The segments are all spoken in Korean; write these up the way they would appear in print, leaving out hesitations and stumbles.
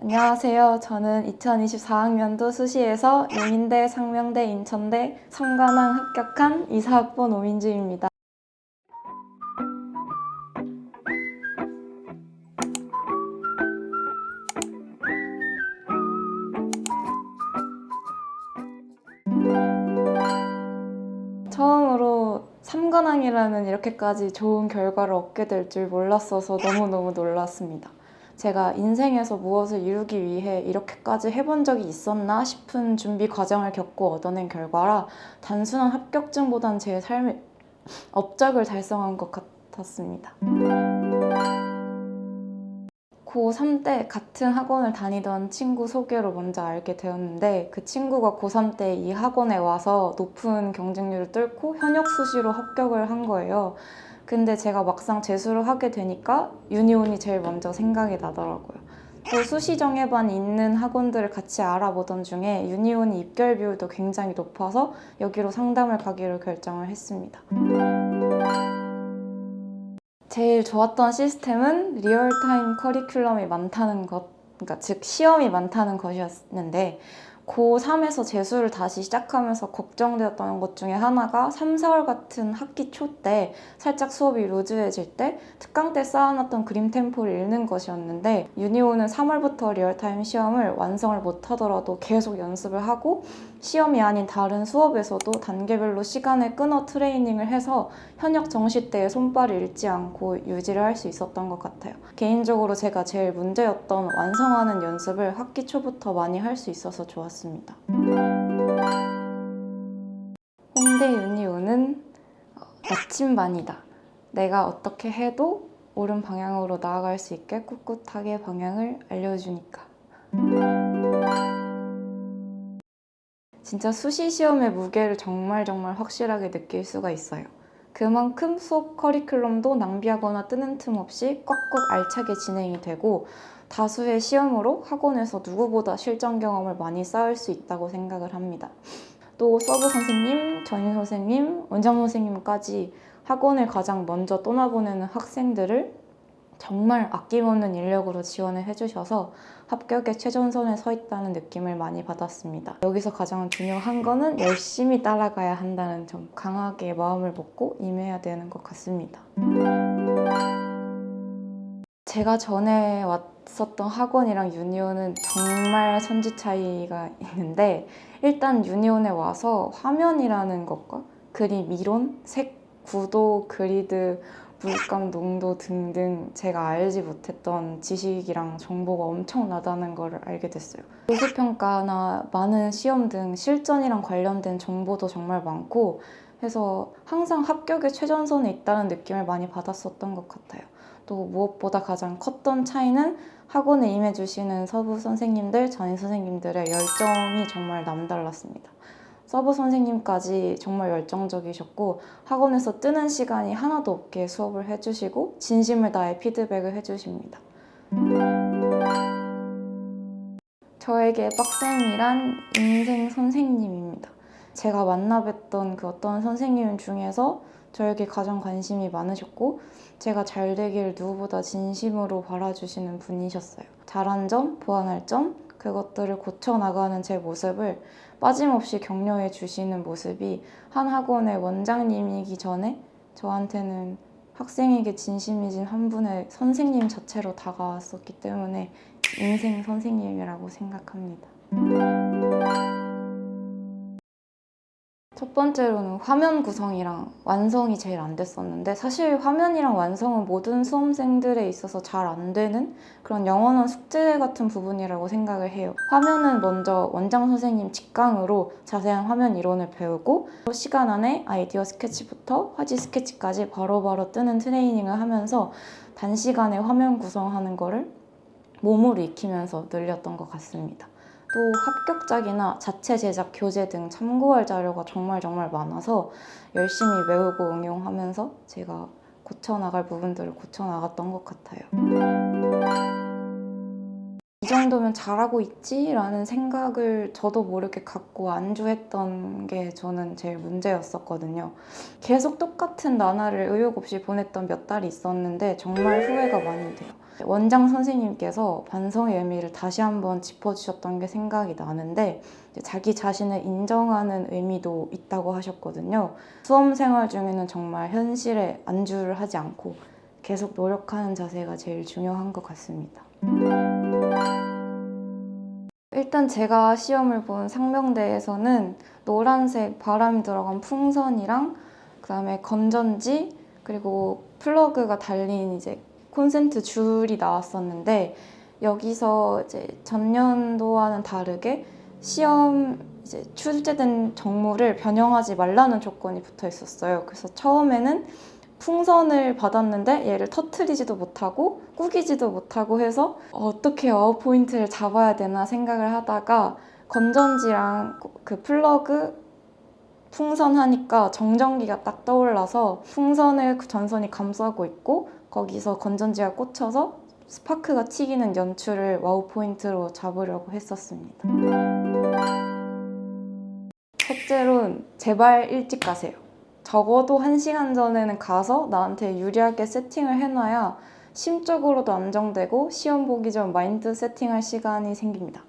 안녕하세요. 저는 2024학년도 수시에서 용인대, 상명대, 인천대, 성관왕 합격한 이사학번 오민주입니다. 처음으로 3관왕이라는 이렇게까지 좋은 결과를 얻게 될 줄 몰랐어서 너무너무 놀랐습니다. 제가 인생에서 무엇을 이루기 위해 이렇게까지 해본 적이 있었나 싶은 준비 과정을 겪고 얻어낸 결과라 단순한 합격증보단 제 삶의 업적을 달성한 것 같았습니다. 고3 때 같은 학원을 다니던 친구 소개로 먼저 알게 되었는데 그 친구가 고3 때 이 학원에 와서 높은 경쟁률을 뚫고 현역 수시로 합격을 한 거예요. 근데 제가 막상 재수를 하게 되니까 유니온이 제일 먼저 생각이 나더라고요. 또 수시 정예반이 있는 학원들을 같이 알아보던 중에 유니온이 입결 비율도 굉장히 높아서 여기로 상담을 가기로 결정을 했습니다. 제일 좋았던 시스템은 리얼타임 커리큘럼이 많다는 것, 그러니까 즉 시험이 많다는 것이었는데 고3에서 재수를 다시 시작하면서 걱정되었던 것 중에 하나가 3, 4월 같은 학기 초 때 살짝 수업이 루즈해질 때 특강 때 쌓아놨던 그림 템포를 읽는 것이었는데 유니온은 3월부터 리얼타임 시험을 완성을 못하더라도 계속 연습을 하고 시험이 아닌 다른 수업에서도 단계별로 시간을 끊어 트레이닝을 해서 현역 정시 때의 손발을 잃지 않고 유지를 할 수 있었던 것 같아요. 개인적으로 제가 제일 문제였던 완성하는 연습을 학기 초부터 많이 할 수 있어서 좋았습니다. 홍대 유니온은 나침반이다. 내가 어떻게 해도 옳은 방향으로 나아갈 수 있게 꿋꿋하게 방향을 알려주니까. 진짜 수시 시험의 무게를 정말 확실하게 느낄 수가 있어요. 그만큼 수업 커리큘럼도 낭비하거나 뜨는 틈 없이 꽉꽉 알차게 진행이 되고 다수의 시험으로 학원에서 누구보다 실전 경험을 많이 쌓을 수 있다고 생각을 합니다. 또 서브 선생님, 전임 선생님, 원장 선생님까지 학원을 가장 먼저 떠나보내는 학생들을 정말 아낌없는 인력으로 지원을 해주셔서 합격의 최전선에 서 있다는 느낌을 많이 받았습니다. 여기서 가장 중요한 거는 열심히 따라가야 한다는 점, 강하게 마음을 먹고 임해야 되는 것 같습니다. 제가 전에 왔었던 학원이랑 유니온은 정말 선지 차이가 있는데 일단 유니온에 와서 화면이라는 것과 그림 이론, 색, 구도, 그리드, 물감, 농도 등등 제가 알지 못했던 지식이랑 정보가 엄청나다는 걸 알게 됐어요. 교수평가나 많은 시험 등 실전이랑 관련된 정보도 정말 많고 해서 항상 합격의 최전선에 있다는 느낌을 많이 받았었던 것 같아요. 또 무엇보다 가장 컸던 차이는 학원에 임해주시는 서부 선생님들, 전임 선생님들의 열정이 정말 남달랐습니다. 서브 선생님까지 정말 열정적이셨고 학원에서 뜨는 시간이 하나도 없게 수업을 해주시고 진심을 다해 피드백을 해주십니다. 저에게 빡쌤이란 인생 선생님입니다. 제가 만나뵀던 그 어떤 선생님 중에서 저에게 가장 관심이 많으셨고 제가 잘 되길 누구보다 진심으로 바라주시는 분이셨어요. 잘한 점, 보완할 점, 그것들을 고쳐나가는 제 모습을 빠짐없이 격려해 주시는 모습이 한 학원의 원장님이기 전에 저한테는 학생에게 진심이신 한 분의 선생님 자체로 다가왔었기 때문에 인생 선생님이라고 생각합니다. 첫 번째로는 화면 구성이랑 완성이 제일 안 됐었는데 사실 화면이랑 완성은 모든 수험생들에 있어서 잘 안 되는 그런 영원한 숙제 같은 부분이라고 생각을 해요. 화면은 먼저 원장 선생님 직강으로 자세한 화면 이론을 배우고 시간 안에 아이디어 스케치부터 화지 스케치까지 바로바로 뜨는 트레이닝을 하면서 단시간에 화면 구성하는 거를 몸으로 익히면서 늘렸던 것 같습니다. 또 합격작이나 자체 제작 교재 등 참고할 자료가 정말 많아서 열심히 외우고 응용하면서 제가 고쳐나갈 부분들을 고쳐나갔던 것 같아요. 이 정도면 잘하고 있지? 라는 생각을 저도 모르게 갖고 안주했던 게 저는 제일 문제였었거든요. 계속 똑같은 나날을 의욕 없이 보냈던 몇 달이 있었는데 정말 후회가 많이 돼요. 원장 선생님께서 반성의 의미를 다시 한번 짚어주셨던 게 생각이 나는데 자기 자신을 인정하는 의미도 있다고 하셨거든요. 수험 생활 중에는 정말 현실에 안주를 하지 않고 계속 노력하는 자세가 제일 중요한 것 같습니다. 일단 제가 시험을 본 상명대에서는 노란색 바람이 들어간 풍선이랑 그다음에 건전지 그리고 플러그가 달린 이제 콘센트 줄이 나왔었는데 여기서 이제 전년도와는 다르게 시험 이제 출제된 정물을 변형하지 말라는 조건이 붙어 있었어요. 그래서 처음에는 풍선을 받았는데 얘를 터트리지도 못하고 꾸기지도 못하고 해서 어떻게 포인트를 잡아야 되나 생각을 하다가 건전지랑 그 플러그 풍선 하니까 정전기가 딱 떠올라서 풍선을 그 전선이 감싸고 있고 거기서 건전지가 꽂혀서 스파크가 튀기는 연출을 와우 포인트로 잡으려고 했었습니다. 첫째로는 제발 일찍 가세요. 적어도 1시간 전에는 가서 나한테 유리하게 세팅을 해놔야 심적으로도 안정되고 시험 보기 전 마인드 세팅할 시간이 생깁니다.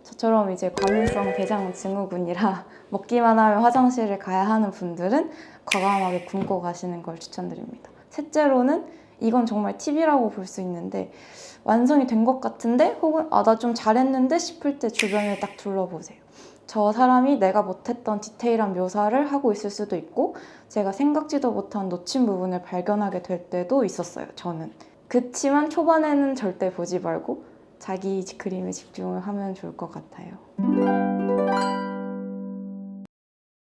저처럼 이제 과민성 대장 증후군이라 먹기만 하면 화장실을 가야 하는 분들은 과감하게 굶고 가시는 걸 추천드립니다. 셋째로는 이건 정말 팁이라고 볼 수 있는데 완성이 된 것 같은데 혹은 나 좀 잘했는데 싶을 때 주변을 딱 둘러보세요. 저 사람이 내가 못했던 디테일한 묘사를 하고 있을 수도 있고 제가 생각지도 못한 놓친 부분을 발견하게 될 때도 있었어요, 저는. 그치만 초반에는 절대 보지 말고 자기 그림에 집중을 하면 좋을 것 같아요.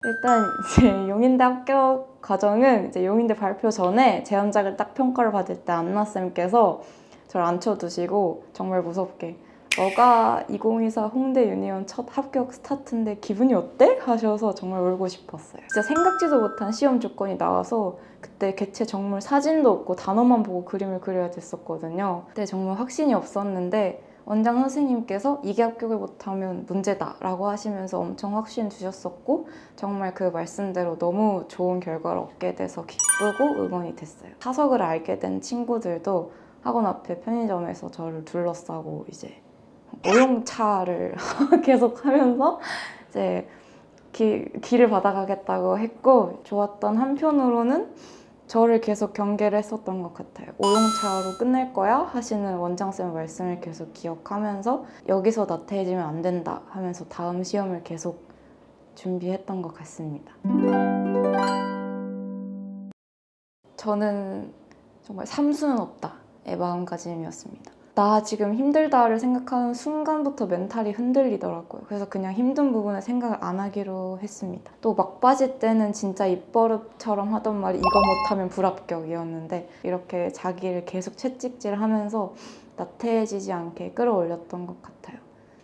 일단 이제 용인대 합격 과정은 이제 용인대 발표 전에 제안작을 딱 평가를 받을 때 안나쌤께서 저를 앉혀두시고 정말 무섭게 너가 2024 홍대 유니온 첫 합격 스타트인데 기분이 어때? 하셔서 정말 울고 싶었어요. 진짜 생각지도 못한 시험 조건이 나와서 그때 개체 정물 사진도 없고 단어만 보고 그림을 그려야 됐었거든요. 그때 정말 확신이 없었는데 원장 선생님께서 이게 합격을 못하면 문제다 라고 하시면서 엄청 확신 주셨었고 정말 그 말씀대로 너무 좋은 결과를 얻게 돼서 기쁘고 응원이 됐어요. 사석을 알게 된 친구들도 학원 앞에 편의점에서 저를 둘러싸고 이제 오용차를 계속 하면서 이제 길을 받아가겠다고 했고 좋았던 한편으로는 저를 계속 경계를 했었던 것 같아요. 오용차로 끝낼 거야 하시는 원장쌤의 말씀을 계속 기억하면서 여기서 나태해지면 안 된다 하면서 다음 시험을 계속 준비했던 것 같습니다. 저는 정말 삼수는 없다의 마음가짐이었습니다. 나 지금 힘들다를 생각하는 순간부터 멘탈이 흔들리더라고요. 그래서 그냥 힘든 부분에 생각을 안 하기로 했습니다. 또 막바지 때는 진짜 입버릇처럼 하던 말이 이거 못하면 불합격이었는데 이렇게 자기를 계속 채찍질하면서 나태해지지 않게 끌어올렸던 것 같아요.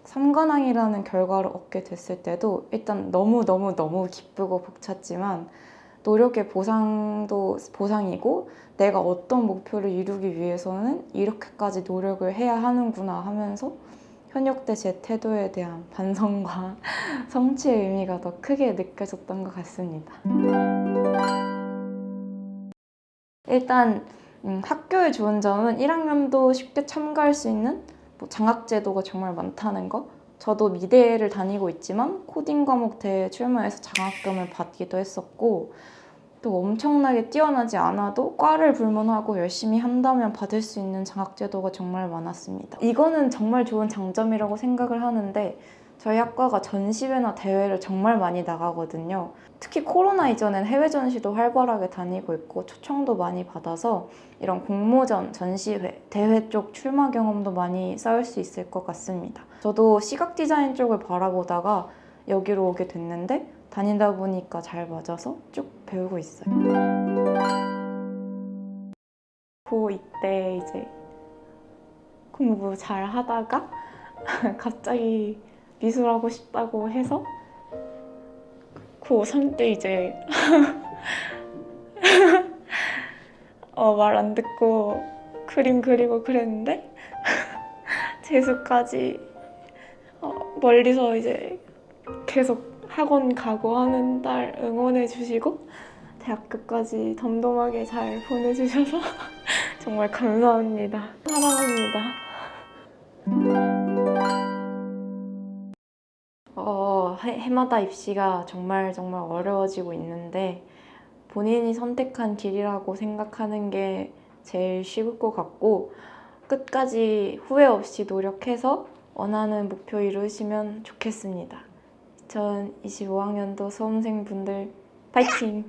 삼관왕이라는 결과를 얻게 됐을 때도 일단 너무 기쁘고 벅찼지만 노력의 보상도 보상이고 내가 어떤 목표를 이루기 위해서는 이렇게까지 노력을 해야 하는구나 하면서 현역 때 제 태도에 대한 반성과 성취의 의미가 더 크게 느껴졌던 것 같습니다. 일단 학교의 좋은 점은 1학년도 쉽게 참가할 수 있는 장학제도가 정말 많다는 거. 저도 미대를 다니고 있지만 코딩 과목 대회에 출마해서 장학금을 받기도 했었고 또 엄청나게 뛰어나지 않아도 과를 불문하고 열심히 한다면 받을 수 있는 장학제도가 정말 많았습니다. 이거는 정말 좋은 장점이라고 생각을 하는데 저희 학과가 전시회나 대회를 정말 많이 나가거든요. 특히 코로나 이전엔 해외 전시도 활발하게 다니고 있고 초청도 많이 받아서 이런 공모전, 전시회, 대회 쪽 출마 경험도 많이 쌓을 수 있을 것 같습니다. 저도 시각 디자인 쪽을 바라보다가 여기로 오게 됐는데 다니다 보니까 잘 맞아서 쭉 배우고 있어요. 고2 때 이제 공부 잘 하다가 갑자기 미술하고 싶다고 해서 고3 때 이제 말 안 듣고 그림 그리고 그랬는데 재수까지 멀리서 이제 계속 학원 가고 하는 딸 응원해 주시고 대학교까지 덤덤하게 잘 보내주셔서 정말 감사합니다. 사랑합니다. 해마다 입시가 정말 어려워지고 있는데 본인이 선택한 길이라고 생각하는 게 제일 쉬울 것 같고 끝까지 후회 없이 노력해서 원하는 목표 이루시면 좋겠습니다. 2025학년도 수험생분들 파이팅!